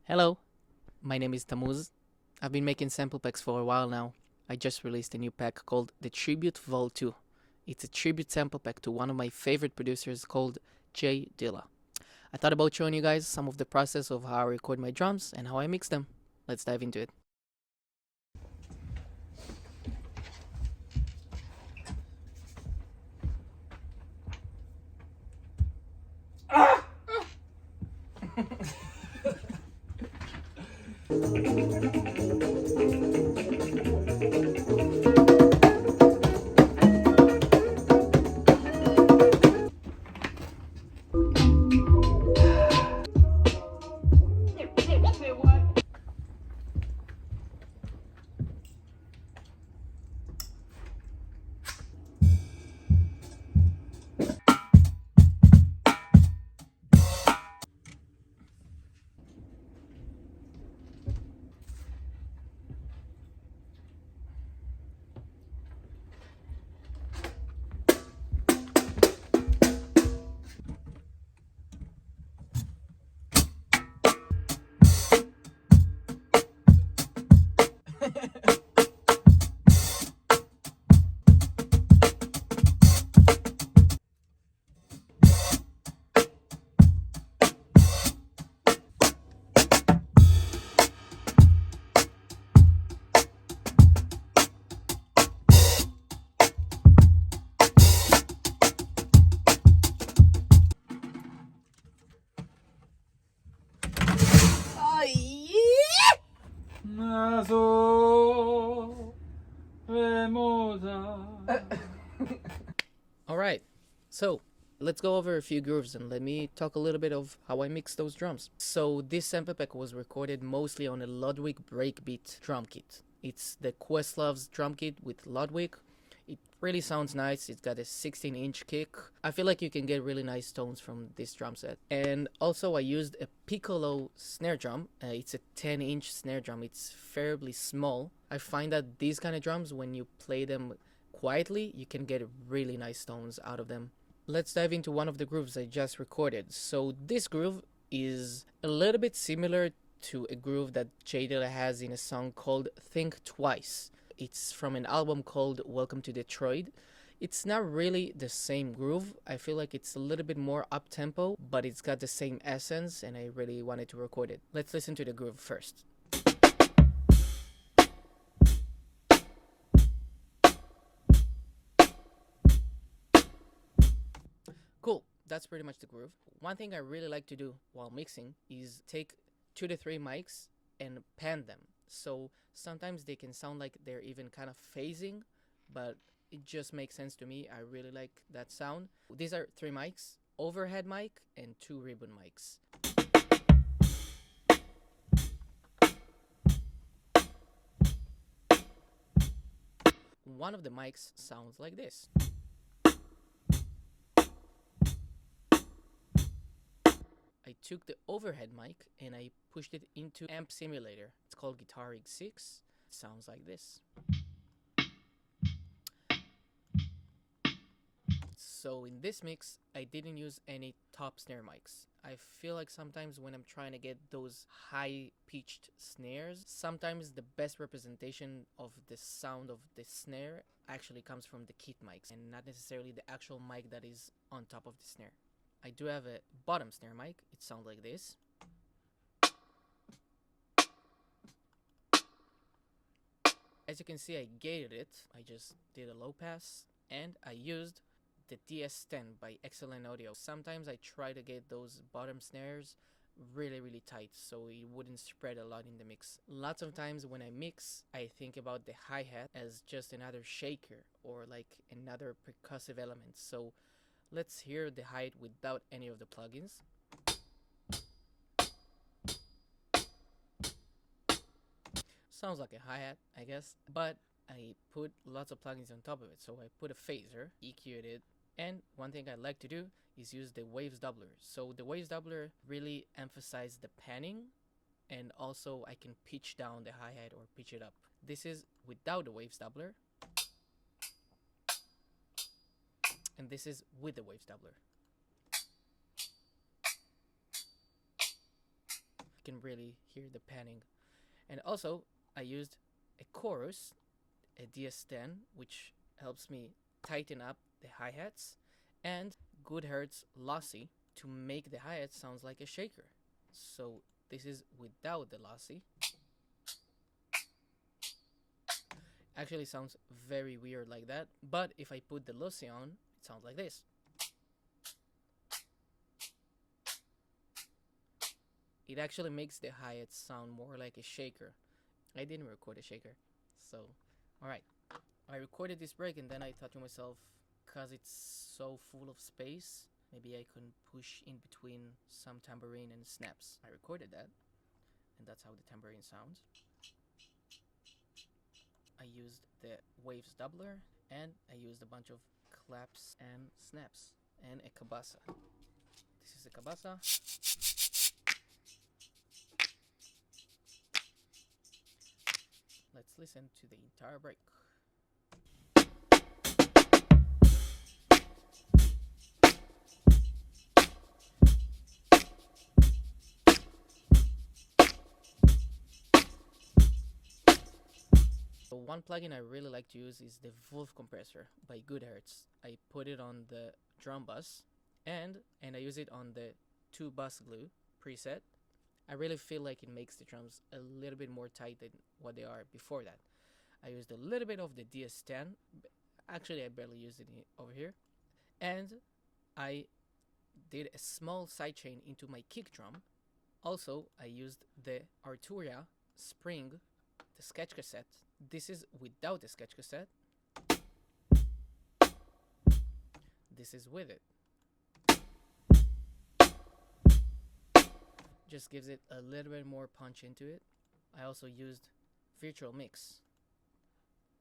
Hello, my name is Tamuz. I've been making sample packs for a while now. I just released a new pack called the Tribute Vol 2. It's a tribute sample pack to one of my favorite producers called Dilla. I thought about showing you guys some of the process of how I record my drums and how I mix them. Let's dive into it. Alright, so let's go over a few grooves and let me talk a little bit of how I mix those drums. So this sample pack was recorded mostly on a Ludwig breakbeat drum kit. It's the Questlove's drum kit with Ludwig. It really sounds nice. It's got a 16-inch kick. I feel like you can get really nice tones from this drum set. And also I used a Piccolo snare drum. It's a 10-inch snare drum. It's fairly small. I find that these kind of drums, when you play them quietly, you can get really nice tones out of them. Let's dive into one of the grooves I just recorded. So this groove is a little bit similar to a groove that J Dilla has in a song called Think Twice. It's from an album called Welcome to Detroit. It's not really the same groove. I feel like it's a little bit more up-tempo, but it's got the same essence and I really wanted to record it. Let's listen to the groove first. Cool, that's pretty much the groove. One thing I really like to do while mixing is take 2 to 3 mics and pan them. So sometimes they can sound like they're even kind of phasing, but it just makes sense to me. I really like that sound. These are 3 mics, overhead mic and 2 ribbon mics. One of the mics sounds like this. I took the overhead mic and I pushed it into amp simulator. It's called Guitar Rig 6. It sounds like this. So in this mix, I didn't use any top snare mics. I feel like sometimes when I'm trying to get those high-pitched snares, sometimes the best representation of the sound of the snare actually comes from the kit mics and not necessarily the actual mic that is on top of the snare. I do have a bottom snare mic. It sounds like this. As you can see, I gated it. I just did a low pass and I used the DS10 by Excellent Audio. Sometimes I try to get those bottom snares really tight so it wouldn't spread a lot in the mix. Lots of times when I mix, I think about the hi-hat as just another shaker or like another percussive element. So let's hear the hi-hat without any of the plugins. Sounds like a hi-hat, I guess, but I put lots of plugins on top of it. So I put a phaser, EQ'd it, and one thing I like to do is use the waves doubler. So the waves doubler really emphasizes the panning, and also I can pitch down the hi-hat or pitch it up. This is without the waves doubler, and this is with the waves doubler. You can really hear the panning. And also, I used a chorus, a DS10, which helps me tighten up the hi-hats, and G.O.A.T lossy to make the hi-hat sounds like a shaker. So this is without the lossy. Actually sounds very weird like that, but if I put the lossy on, it sounds like this. It actually makes the hi-hat sound more like a shaker. I didn't record a shaker, so alright. I recorded this break and then I thought to myself, cause it's so full of space, maybe I can push in between some tambourine and snaps. I recorded that, and that's how the tambourine sounds. I used the waves doubler, and I used a bunch of claps and snaps, and a cabasa. This is a cabasa. Let's listen to the entire break. So one plugin I really like to use is the Wolf compressor by G.O.A.T. I put it on the drum bus, and I use it on the 2 bus glue preset. I really feel like it makes the drums a little bit more tight than what they are before that. I used a little bit of the DS10. Actually, I barely used it over here. And I did a small sidechain into my kick drum. Also, I used the Arturia Spring, the sketch cassette. This is without the sketch cassette. This is with it. Just gives it a little bit more punch into it. I also used Virtual Mix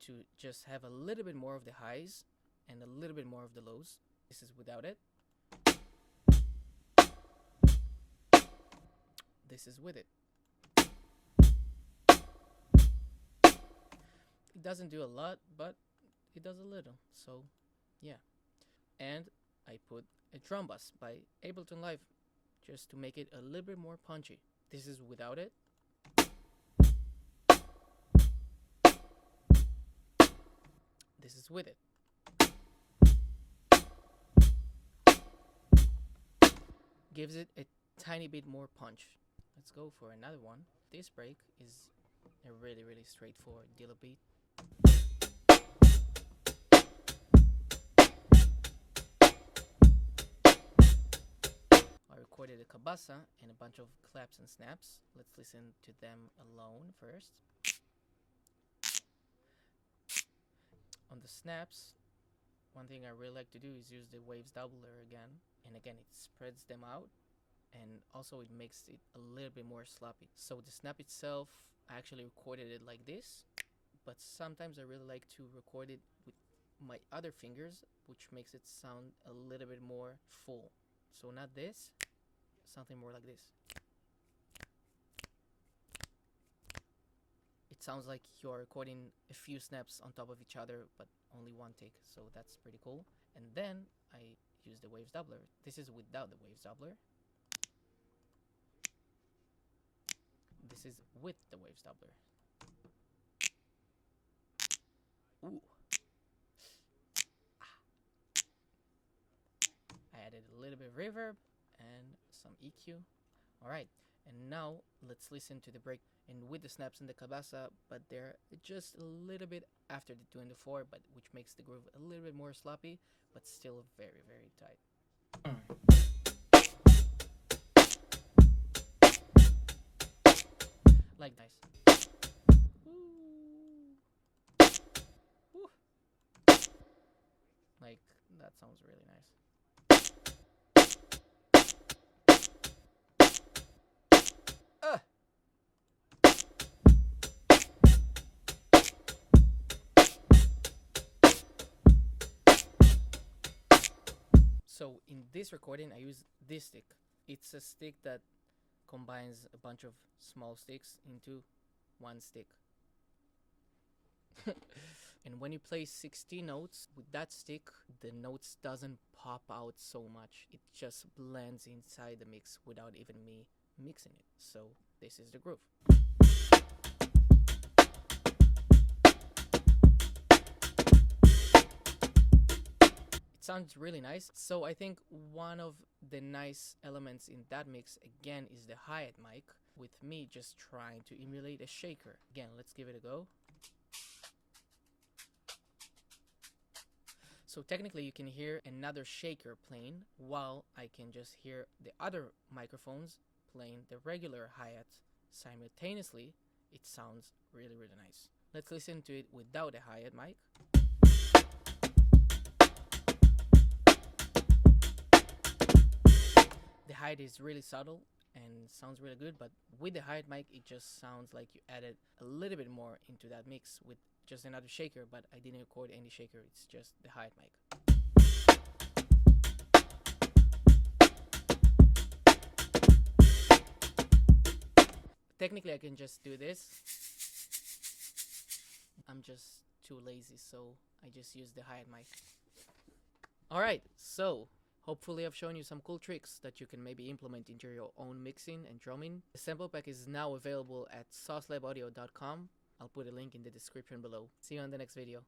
to just have a little bit more of the highs and a little bit more of the lows. This is without it. This is with it. It doesn't do a lot, but it does a little, so yeah. And I put a drum bus by Ableton Live just to make it a little bit more punchy. This is without it. This is with it. Gives it a tiny bit more punch. Let's go for another one. This break is a really straightforward Dilla beat. I recorded a cabasa and a bunch of claps and snaps. Let's listen to them alone first. On the snaps, one thing I really like to do is use the waves doubler again. And again, it spreads them out. And also it makes it a little bit more sloppy. So the snap itself, I actually recorded it like this. But sometimes I really like to record it with my other fingers, which makes it sound a little bit more full. So not this, something more like this. It sounds like you're recording a few snaps on top of each other, but only one take, so that's pretty cool. And then I use the waves doubler. This is without the waves doubler. This is with the waves doubler. Ooh. I added a little bit of reverb and some EQ. Alright, and now let's listen to the break. And with the snaps and the cabasa, but they're just a little bit after the 2 and the 4, but which makes the groove a little bit more sloppy, but still very tight. Like nice. Ooh. Ooh. Like that sounds really nice. So in this recording I use this stick. It's a stick that combines a bunch of small sticks into one stick. And when you play 16 notes with that stick, the notes doesn't pop out so much. It just blends inside the mix without even me mixing it. So this is the groove. It sounds really nice. So I think one of the nice elements in that mix again is the hi-hat mic, with me just trying to emulate a shaker. Again, let's give it a go. So technically you can hear another shaker playing, while I can just hear the other microphones playing the regular hi-hat simultaneously. It sounds really, really nice. Let's listen to it without a hi-hat mic. The hi-hat is really subtle and sounds really good, but with the hi-hat mic it just sounds like you added a little bit more into that mix with just another shaker, but I didn't record any shaker, it's just the hi-hat mic. Technically I can just do this. I'm just too lazy, so I just use the hi-hat mic. Alright, so hopefully I've shown you some cool tricks that you can maybe implement into your own mixing and drumming. The sample pack is now available at saucelabaudio.com. I'll put a link in the description below. See you on the next video.